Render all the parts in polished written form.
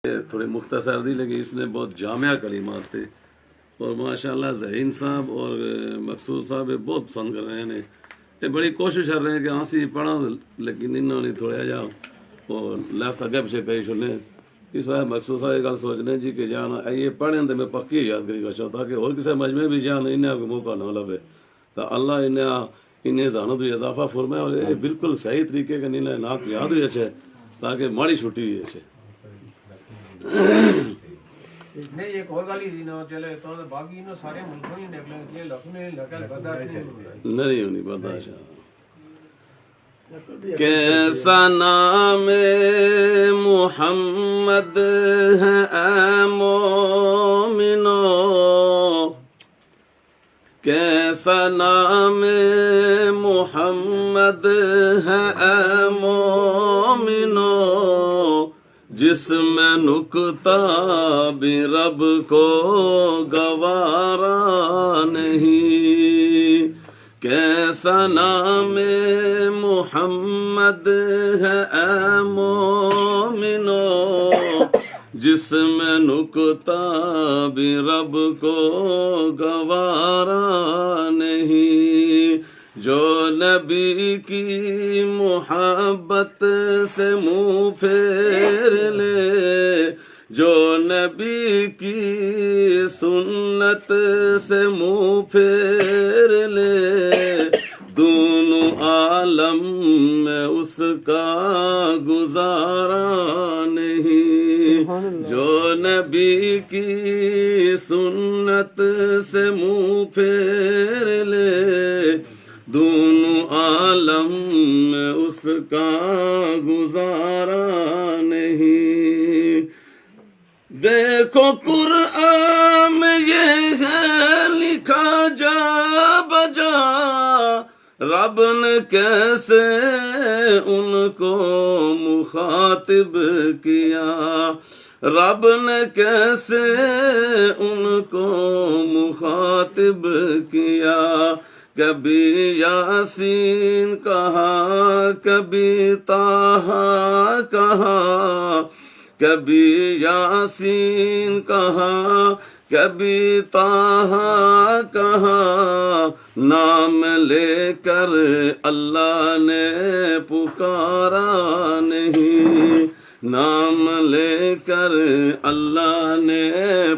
تھوڑی مختصر دی لیکن اس نے بہت جامع کلمات تھے اور ماشاءاللہ ذہین صاحب اور مقصود صاحب بہت پسند کر رہے ہیں یہ بڑی کوشش کر رہے ہیں کہ ہاں پڑھا لیکن انہوں نے تھوڑا جا اور لفظ اگے پیچھے پیش ہونے اس وجہ مقصود صاحب یہ گل سوچنے جی کہ جانا یہ پڑھیں تو میں پکی یاد کری گا تاکہ اور کسی مجمع بھی جان انہیں کو موقع نہ لبے تو اللہ انہیں ذہنوں تو اضافہ فرمائے اور یہ بالکل صحیح طریقے کا انہیں نعت یاد ہوئی اچھے تاکہ ماڑی چھٹی ہوئی اچھے نہیں ایک اور گالی دی نہ چلے تو باقی نو سارے ملکوں ہی نکلے یہ لکھنے لگا برداشت نہیں ہونی برداشت کیسا نام محمد ہے اے مومنو کیسا نام محمد ہے اے مومنو جس میں نکتہ بھی رب کو گوارا نہیں کیسا نام محمد ہے اے مومنو جس میں نکتہ بھی رب کو گوارا نہیں جو نبی کی محبت سے منہ پھیر لے جو نبی کی سنت سے منہ پھیر لے دونوں عالم میں اس کا گزارا نہیں جو نبی کی سنت سے منہ پھیر لے دونوں عالم میں اس کا گزارا نہیں دیکھو قرآن میں یہ ہے لکھا جا بجا رب نے کیسے ان کو مخاطب کیا رب نے کیسے ان کو مخاطب کیا کبھی یاسین کہا کبھی طٰہٰ کہا کبھی یاسین کہا کبھی طٰہٰ کہا نام لے کر اللہ نے پکارا نہیں نام لے کر اللہ نے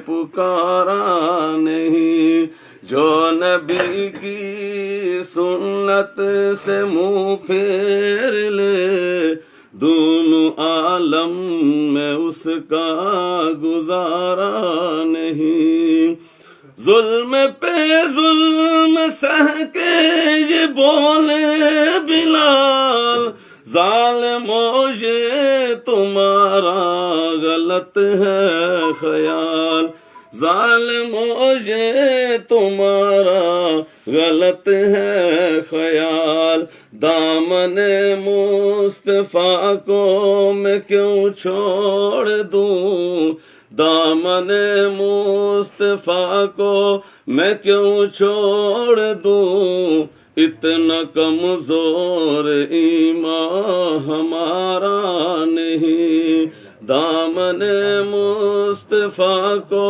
پکارا نہیں جو نبی کی سنت سے منہ پھیر لے دونوں عالم میں اس کا گزارا نہیں ظلم پہ ظلم سہ کے یہ بولے بلال ظالمو یہ تمہارا غلط ہے خیال ظالمو یہ تمہارا غلط ہے خیال دامن مصطفیٰ کو میں کیوں چھوڑ دوں دامن مصطفیٰ کو میں کیوں چھوڑ دوں اتنا کمزور ایمان ہمارا نہیں دامن مصطفیٰ کو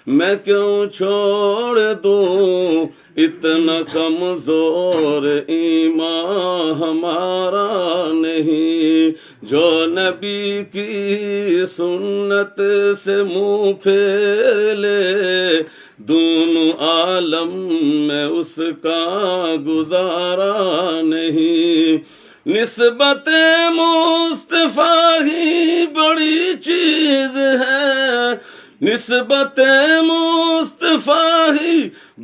میں کیوں چھوڑ دوں اتنا کمزور ایمان ہمارا نہیں جو نبی کی سنت سے منہ پھیر لے دونوں عالم میں اس کا گزارا نہیں نسبت مصطفیٰ ہی بڑی چیز ہے نسبت مصطفیٰ ہی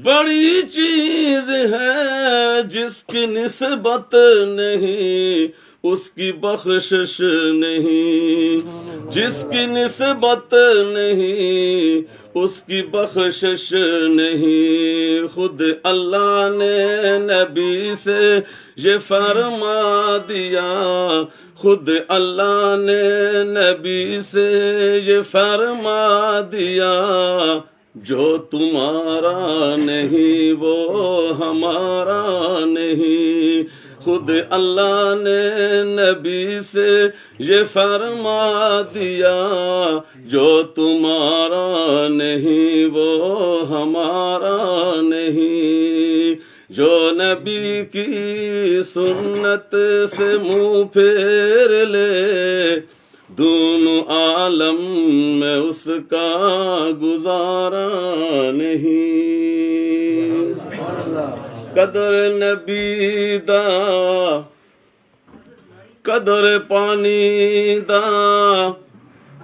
بڑی چیز ہے جس کی نسبت نہیں اس کی بخشش نہیں جس کی نسبت نہیں اس کی بخشش نہیں خود اللہ نے نبی سے یہ فرما دیا خود اللہ نے نبی سے یہ فرما دیا جو تمہارا نہیں وہ ہمارا نہیں خود اللہ نے نبی سے یہ فرما دیا جو تمہارا نہیں وہ ہمارا نہیں جو نبی کی سنت سے منہ پھیر لے دونوں عالم میں اس کا گزارا نہیں قدر نبی دا قدر پانی دا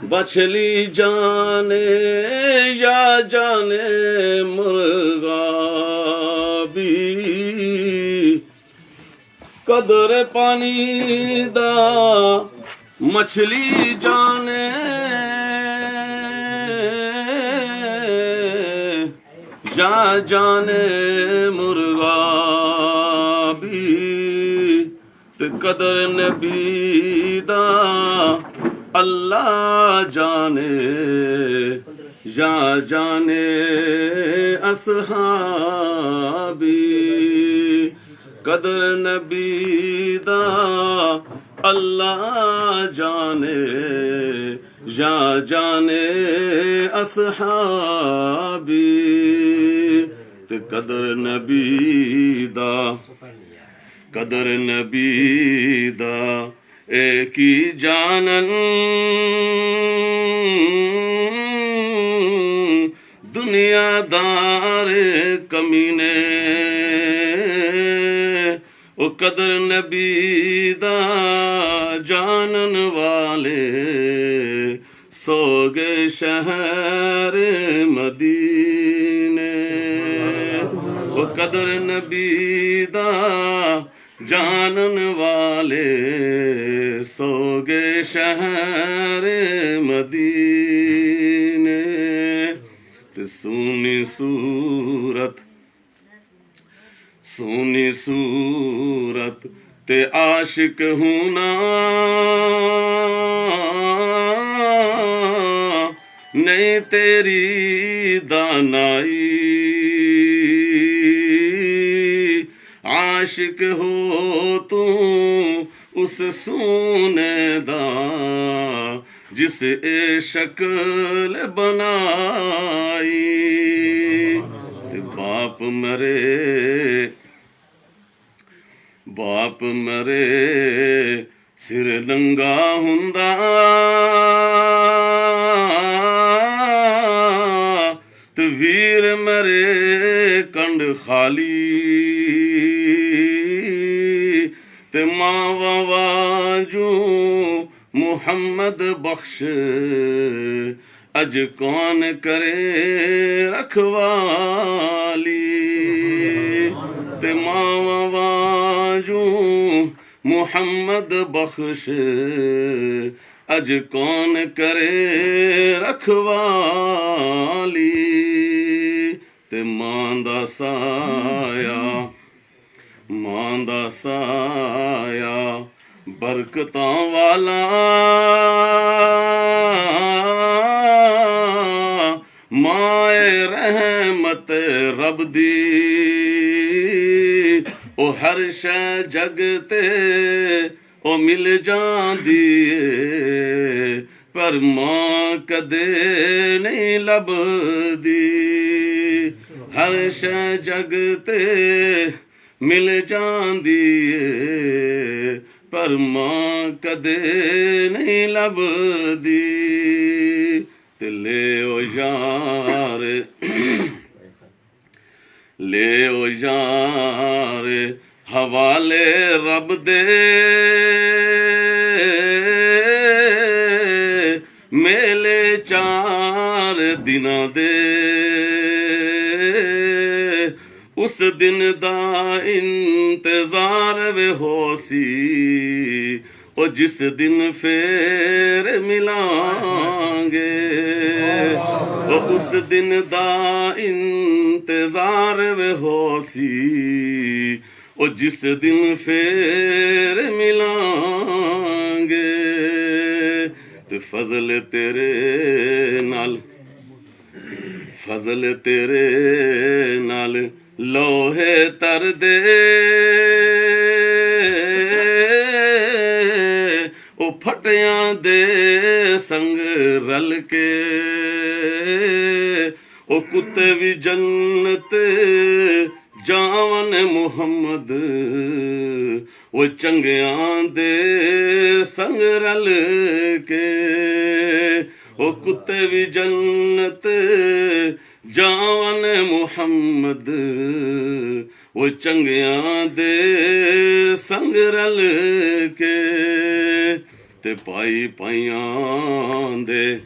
بچھلی جانے یا جانے مرغا بھی قدر پانی دا مچھلی جانے یا جانے مرغا بھی تے قدر نبی دا اللہ جانے یا جانے اصحابی قدر نبی دا اللہ جانے یا جانے اصحابی تے قدر نبی دا قدر نبی دا ایک ہی جانن دنیا دار کمینے او قدر نبی دا جانن والے سو گئے شہر مدینے او قدر نبی دا جانن والے سو گئے شہر مدینے تے سونی صورت تے عاشق ہونا نہیں تیری دانائی عاشق ہو تو اس سونے دا جس اے شکل بنائی تے باپ مرے سر ننگا ہوندا تے ویر مرے کنڈ خالی تے ماں واجو محمد بخش اج کون کرے رکھوالی تے ماں واجو محمد بخش اج کون کرے رکھوالی تے ماں دا سایہ برکتاں والا مائے رحمت رب دی او ہر شے جگ تے او مل جاندی پر ماں کدے نہیں لبدی ہر شے جگ تے مل جاندی پر ماں کدے نہیں لبدی تے لے او یار حوالے رب دے میلے 4 دناں دے اس دن دا انتظار وے ہو سی او جس دن پھر ملان گے او اس دن دا انتظار وے ہو سی او جس دن پھر ملان گے تے فضل تیرے نال لوہے تر دے ਕੱਟਿਆਂ ਦੇ ਸੰਗ ਰਲ ਕੇ ਉਹ ਕੁੱਤੇ ਵੀ ਜੰਨਤ ਜਾਵਨ ਮੁਹੰਮਦ ਉਹ ਚੰਗਿਆਂ ਦੇ ਸੰਗ ਰਲ ਕੇ ਉਹ ਕੁੱਤੇ ਵੀ ਜੰਨਤ ਜਾਵਨ ਮੁਹੰਮਦ ਉਹ ਚੰਗਿਆਂ ਦੇ ਸੰਗ ਰਲ ਕੇ ਤੇ ਭਾਈ ਪਾਈਆਂ ਦੇ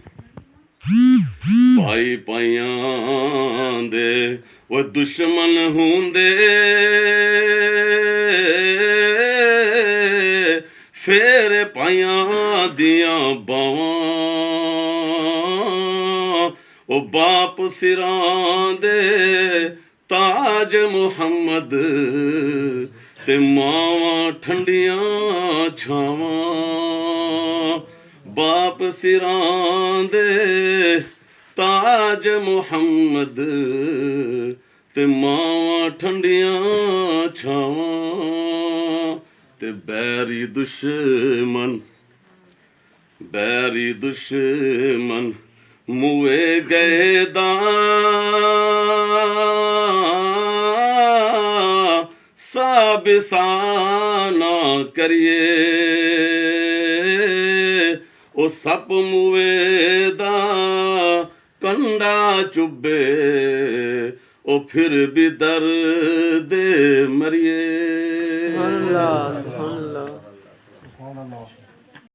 ਉਹ ਦੁਸ਼ਮਨ ਹੁੰਦੇ ਫੇਰ ਪਾਈਆਂ ਦੀਆਂ ਬਾਵਾਂ ਉਹ ਬਾਪ ਸਿਰਾਂ ਦੇ ਤਾਜ ਮੁਹੰਮਦ ਤੇ ਮਾਵਾਂ ਠੰਡੀਆਂ ਛਾਵਾਂ ਬਾਪ ਸਿਰਾਂ ਦੇ ਤਾਜ ਮੁਹੰਮਦ ਤੇ ਮਾਵਾਂ ਠੰਡੀਆਂ ਛਾਵਾਂ ਤੇ ਬੈਰੀ ਦੁਸ਼ਮਨ ਮੂਏ ਗਏ ਦਾ ਸਾਬਿਸਾਨਾ ਕਰੀਏ ਉਹ ਸੱਪ ਮੂਏ ਦਾ ਕੰਡਾ ਚੁੱਬੇ ਉਹ ਫਿਰ ਵੀ ਦਰਦ ਮਰੀਏ।